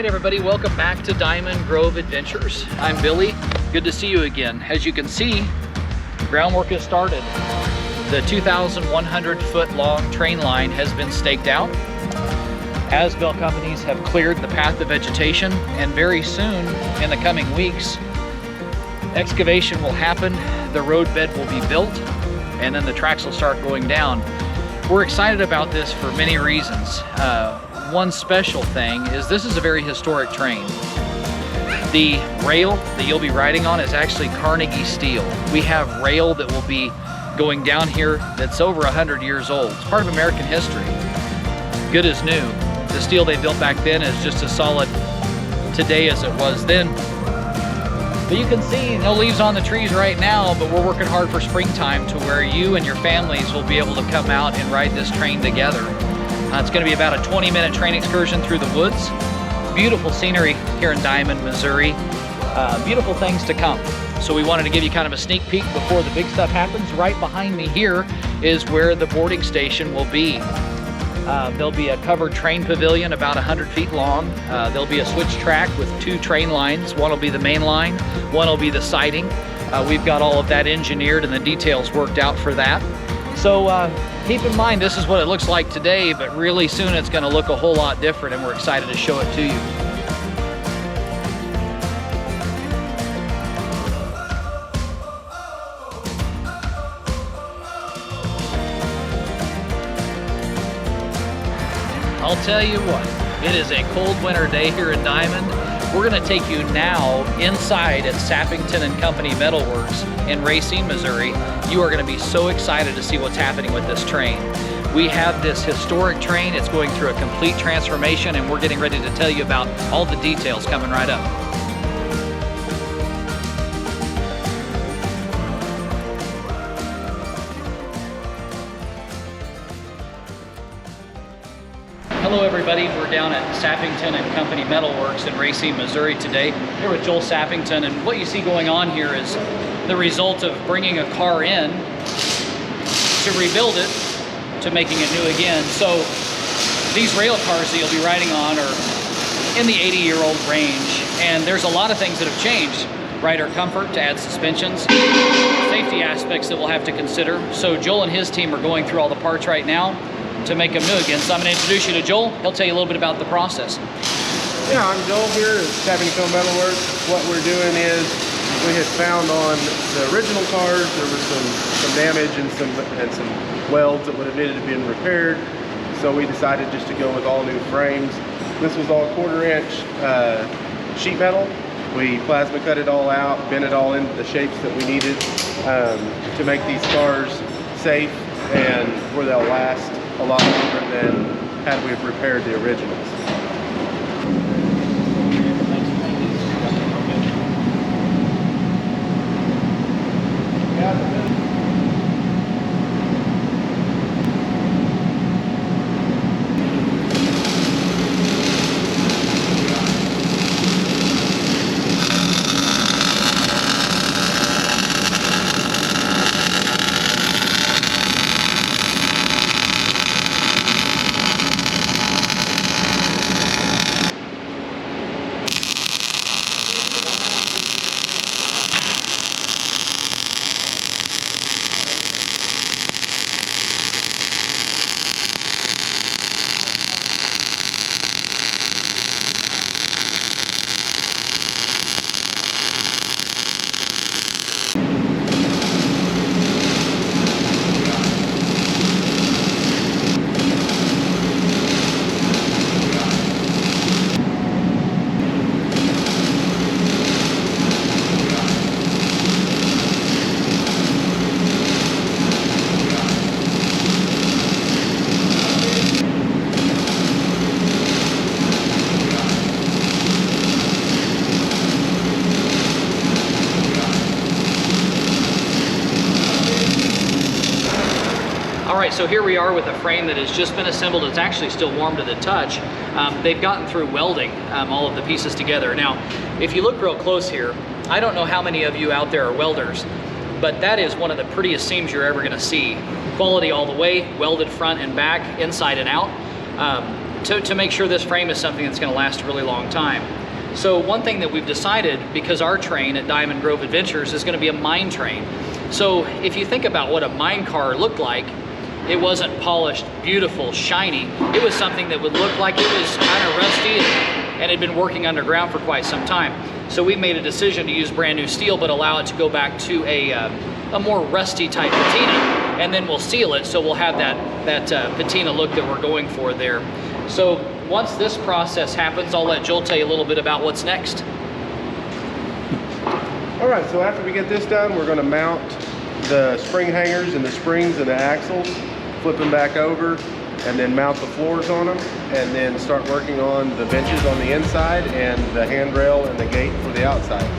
right, everybody, welcome back to Diamond Grove Adventures. I'm Billy. Good to see you again. As you can see, groundwork has started. The 2,100-foot long train line has been staked out. As-built companies have cleared the path of vegetation, and very soon, in the coming weeks, excavation will happen, the roadbed will be built, and then the tracks will start going down. We're excited about this for many reasons. One special thing is this is a very historic train. The rail that you'll be riding on is actually Carnegie steel. We have rail that will be going down here that's over 100 years old. It's part of American history. Good as new. The steel they built back then is just as solid today as it was then. But you can see no leaves on the trees right now, but we're working hard for springtime to where you and your families will be able to come out and ride this train together. It's going to be about a 20-minute train excursion through the woods. Beautiful scenery here in Diamond, Missouri. Beautiful things to come. So we wanted to give you kind of a sneak peek before the big stuff happens. Right behind me here is where the boarding station will be. There'll be a covered train pavilion about 100 feet long. There'll be a switch track with 2 train lines. One will be the main line, one will be the siding. We've got all of that engineered and the details worked out for that. So keep in mind, this is what it looks like today, but really soon it's going to look a whole lot different, and we're excited to show it to you. I'll tell you what, it is a cold winter day here in Diamond. We're going to take you now inside at Sappington and Company Metalworks in Racine, Missouri. You are going to be so excited to see what's happening with this train. We have this historic train. It's going through a complete transformation, and we're getting ready to tell you about all the details coming right up. Hello everybody, we're down at Sappington and Company Metalworks in Racine, Missouri today. Here with Joel Sappington, and what you see going on here is the result of bringing a car in to rebuild it to making it new again. So these rail cars that you'll be riding on are in the 80-year-old range, and there's a lot of things that have changed. Rider comfort to add suspensions, safety aspects that we'll have to consider. So Joel and his team are going through all the parts right now to make them new again. So I'm going to introduce you to Joel. He'll tell you a little bit about the process. Yeah, I'm Joel here at Sappington Metalworks. What we're doing is we had found on the original cars there was some damage and some welds that would have needed to be repaired. So we decided just to go with all new frames. This was all 1/4" sheet metal. We plasma cut it all out, bent it all into the shapes that we needed to make these cars safe and where they'll last a lot longer than had we repaired the originals. So here we are with a frame that has just been assembled. It's actually still warm to the touch. They've gotten through welding all of the pieces together. Now, if you look real close here, I don't know how many of you out there are welders, but that is one of the prettiest seams you're ever gonna see. Quality all the way, welded front and back, inside and out. to make sure this frame is something that's going to last a really long time. So one thing that we've decided, because our train at Diamond Grove Adventures is going to be a mine train. So if you think about what a mine car looked like, it wasn't polished, beautiful, shiny. It was something that would look like it was kind of rusty and had been working underground for quite some time. So we made a decision to use brand new steel, but allow it to go back to a more rusty type patina, and then we'll seal it so we'll have that patina look that we're going for there. So once this process happens, I'll let Joel tell you a little bit about what's next. All right, so after we get this done, we're going to mount the spring hangers and the springs and the axles, flip them back over, and then mount the floors on them, and then start working on the benches on the inside and the handrail and the gate for the outside.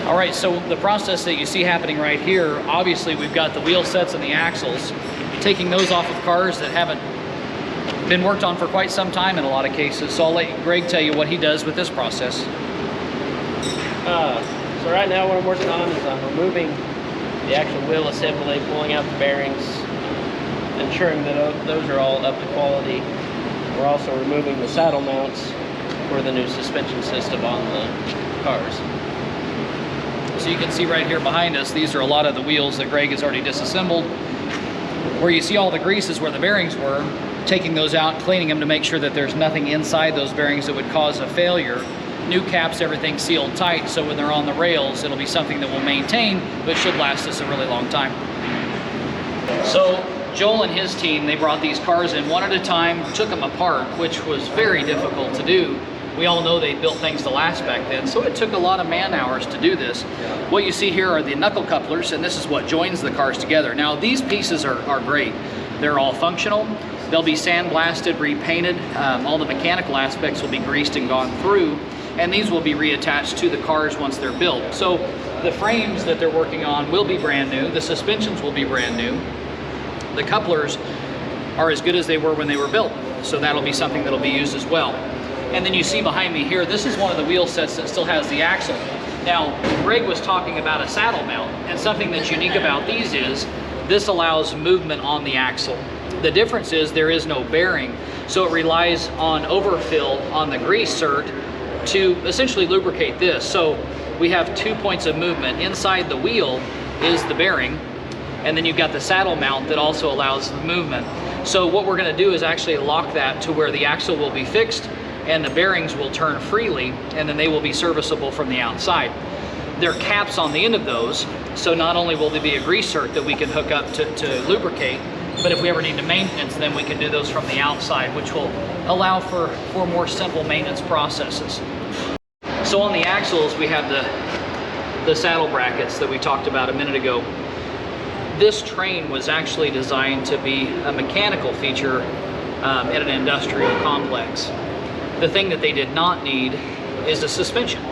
All right, so the process that you see happening right here, obviously we've got the wheel sets and the axles, taking those off of cars that haven't been worked on for quite some time in a lot of cases. So I'll let Greg tell you what he does with this process. So right now what I'm working on is I'm removing the actual wheel assembly, pulling out the bearings, ensuring that those are all up to quality. We're also removing the saddle mounts for the new suspension system on the cars. So you can see right here behind us, these are a lot of the wheels that Greg has already disassembled. Where you see all the grease is where the bearings were, taking those out, cleaning them to make sure that there's nothing inside those bearings that would cause a failure. New caps, everything sealed tight, so when they're on the rails, it'll be something that we'll maintain, but should last us a really long time. So Joel and his team, they brought these cars in one at a time, took them apart, which was very difficult to do. We all know they built things to last back then, so it took a lot of man hours to do this. What you see here are the knuckle couplers, and this is what joins the cars together. Now these pieces are great. They're all functional. They'll be sandblasted, repainted. All the mechanical aspects will be greased and gone through, and these will be reattached to the cars once they're built. So the frames that they're working on will be brand new. The suspensions will be brand new. The couplers are as good as they were when they were built, so that'll be something that'll be used as well. And then you see behind me here, this is one of the wheel sets that still has the axle. Now, Greg was talking about a saddle mount, and something that's unique about these is this allows movement on the axle. The difference is there is no bearing, so it relies on overfill on the grease cert to essentially lubricate this. So we have 2 points of movement. Inside the wheel is the bearing, and then you've got the saddle mount that also allows the movement. So what we're gonna do is actually lock that to where the axle will be fixed and the bearings will turn freely, and then they will be serviceable from the outside. There are caps on the end of those, so not only will there be a grease cert that we can hook up to lubricate, but if we ever need to maintenance, then we can do those from the outside, which will allow for more simple maintenance processes. So on the axles, we have the saddle brackets that we talked about a minute ago. This train was actually designed to be a mechanical feature at an industrial complex. The thing that they did not need is a suspension.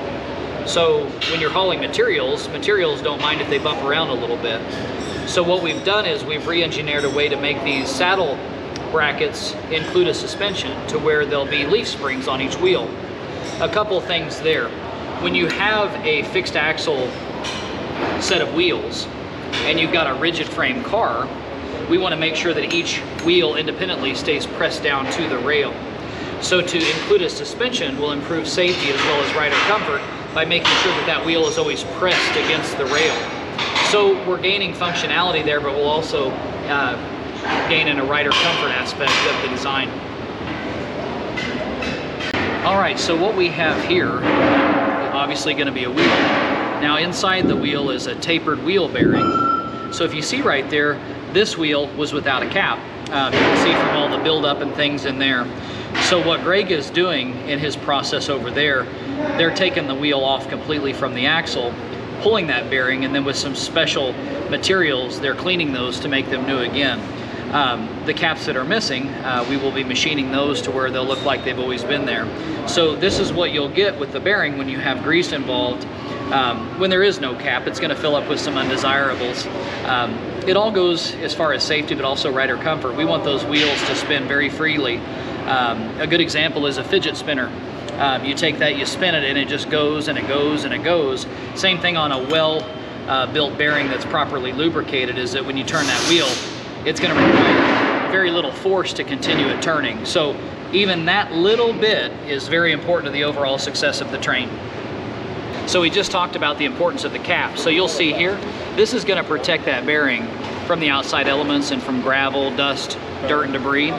So when you're hauling materials don't mind if they bump around a little bit. So what we've done is we've re-engineered a way to make these saddle brackets include a suspension to where there'll be leaf springs on each wheel. A couple things there. When you have a fixed axle set of wheels and you've got a rigid frame car, we want to make sure that each wheel independently stays pressed down to the rail. So to include a suspension will improve safety as well as rider comfort by making sure that that wheel is always pressed against the rail. So we're gaining functionality there, but we'll also gain in a rider comfort aspect of the design. All right, so what we have here, obviously going to be a wheel. Now inside the wheel is a tapered wheel bearing. So if you see right there, this wheel was without a cap. You can see from all the buildup and things in there. So what Greg is doing in his process over there, they're taking the wheel off completely from the axle, pulling that bearing, and then with some special materials, they're cleaning those to make them new again. The caps that are missing, we will be machining those to where they'll look like they've always been there. So this is what you'll get with the bearing when you have grease involved. When there is no cap, it's going to fill up with some undesirables. It all goes as far as safety, but also rider comfort. We want those wheels to spin very freely. A good example is a fidget spinner. You take that, you spin it, and it just goes and it goes and it goes. Same thing on a well-built bearing that's properly lubricated, is that when you turn that wheel, it's going to require very little force to continue it turning. So even that little bit is very important to the overall success of the train. So we just talked about the importance of the cap. So you'll see here, this is going to protect that bearing from the outside elements and from gravel, dust, dirt, and debris.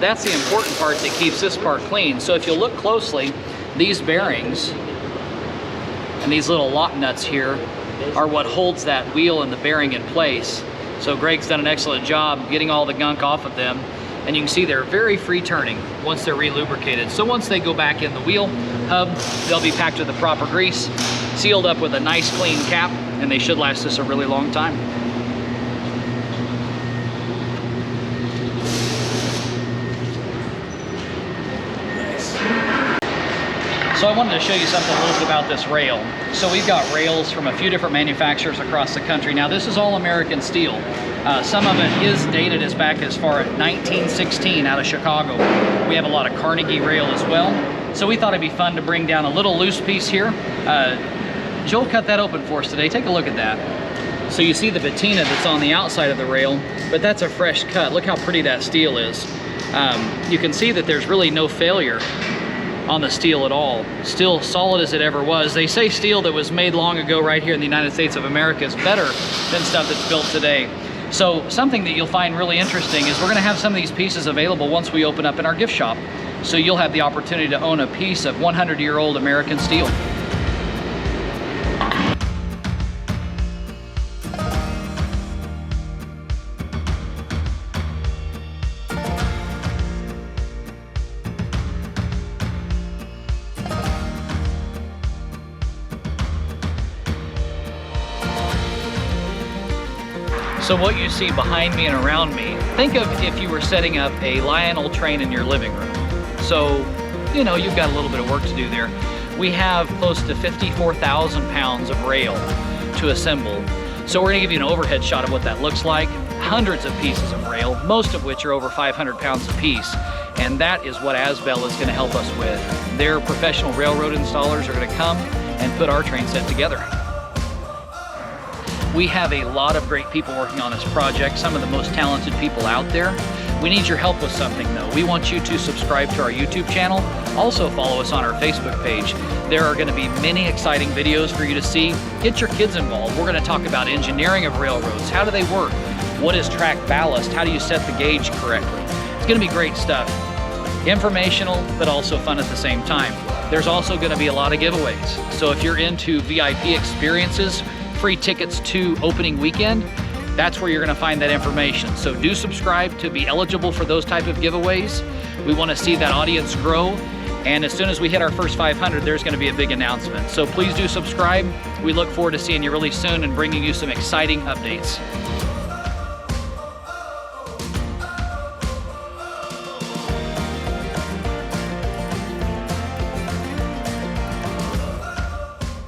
That's the important part that keeps this part clean. So if you look closely, these bearings and these little lock nuts here are what holds that wheel and the bearing in place. So Greg's done an excellent job getting all the gunk off of them. And you can see they're very free turning once they're re-lubricated. So once they go back in the wheel hub, they'll be packed with the proper grease, sealed up with a nice clean cap, and they should last us a really long time. So I wanted to show you something a little bit about this rail. So we've got rails from a few different manufacturers across the country. Now this is all American steel. Some of it is dated as back as far as 1916 out of Chicago. We have a lot of Carnegie rail as well. So we thought it'd be fun to bring down a little loose piece here. Joel cut that open for us today. Take a look at that. So you see the patina that's on the outside of the rail, but that's a fresh cut. Look how pretty that steel is. You can see that there's really no failure on the steel at all. Still solid as it ever was. They say steel that was made long ago right here in the United States of America is better than stuff that's built today. So something that you'll find really interesting is we're going to have some of these pieces available once we open up in our gift shop. So you'll have the opportunity to own a piece of 100-year-old American steel. So what you see behind me and around me, think of if you were setting up a Lionel train in your living room. So, you know, you've got a little bit of work to do there. We have close to 54,000 pounds of rail to assemble. So we're gonna give you an overhead shot of what that looks like. Hundreds of pieces of rail, most of which are over 500 pounds a piece. And that is what Asbel is gonna help us with. Their professional railroad installers are gonna come and put our train set together. We have a lot of great people working on this project, some of the most talented people out there. We need your help with something though. We want you to subscribe to our YouTube channel. Also follow us on our Facebook page. There are going to be many exciting videos for you to see. Get your kids involved. We're going to talk about engineering of railroads. How do they work? What is track ballast? How do you set the gauge correctly? It's going to be great stuff. Informational, but also fun at the same time. There's also going to be a lot of giveaways. So if you're into VIP experiences, free tickets to opening weekend, that's where you're going to find that information. So do subscribe to be eligible for those type of giveaways. We want to see that audience grow, and as soon as we hit our first 500, there's going to be a big announcement. So please do subscribe. We look forward to seeing you really soon and bringing you some exciting updates.